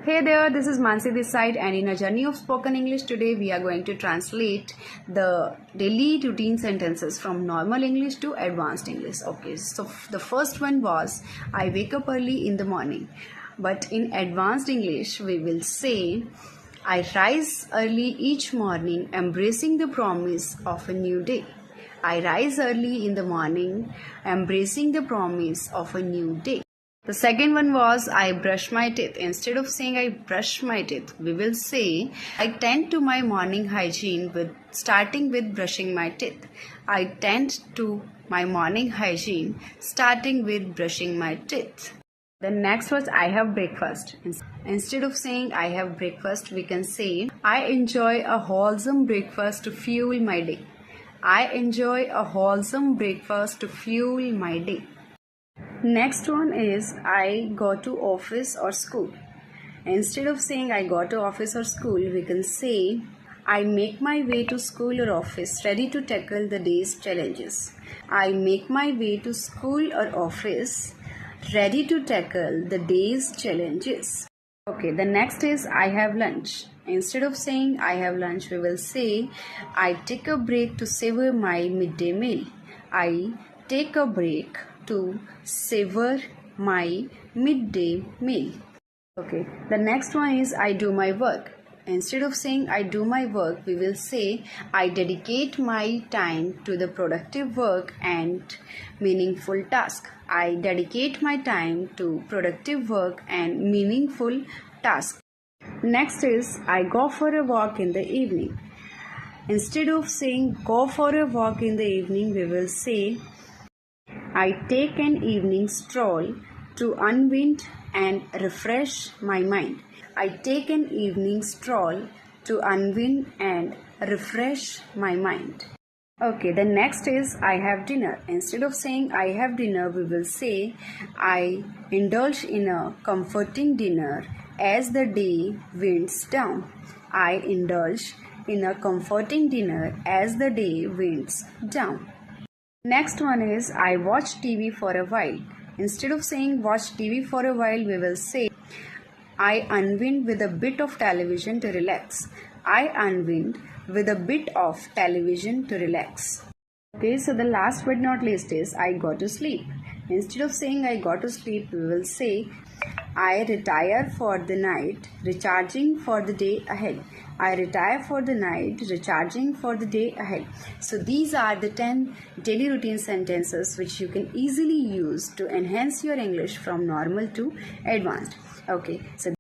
Hey there, this is Mansi this side, and in a journey of spoken English today we are going to translate the daily routine sentences from normal English to advanced English. Okay, so the first one was I wake up early in the morning, but in advanced English we will say I rise early each morning, embracing the promise of a new day. I rise early in the morning, embracing the promise of a new day. The second one was I brush my teeth. Instead of saying I brush my teeth, we will say I tend to my morning hygiene with starting with brushing my teeth. I tend to my morning hygiene starting with brushing my teeth. The next was I have breakfast. Instead of saying I have breakfast, we can say I enjoy a wholesome breakfast to fuel my day. I enjoy a wholesome breakfast to fuel my day. Next one is I go to office or school. Instead of saying I go to office or school, we can say I make my way to school or office ready to tackle the day's challenges. I make my way to school or office ready to tackle the day's challenges. Okay, the next is I have lunch. Instead of saying I have lunch, we will say I take a break to savor my midday meal. I take a break to savor my midday meal. Okay, the next one is I do my work. Instead of saying I do my work, we will say I dedicate my time to the productive work and meaningful task. I dedicate my time to productive work and meaningful task. Next is I go for a walk in the evening. Instead of saying go for a walk in the evening, we will say I take an evening stroll to unwind and refresh my mind. I take an evening stroll to unwind and refresh my mind. Okay, the next is I have dinner. Instead of saying I have dinner, we will say I indulge in a comforting dinner as the day winds down. I indulge in a comforting dinner as the day winds down. Next one is I watch TV for a while. Instead of saying watch TV for a while, we will say I unwind with a bit of television to relax. I unwind with a bit of television to relax. Okay, so the last but not least is I go to sleep. Instead of saying I go to sleep, we will say I retire for the night, recharging for the day ahead. I retire for the night, recharging for the day ahead. So these are the 10 daily routine sentences which you can easily use to enhance your English from normal to advanced. Okay, so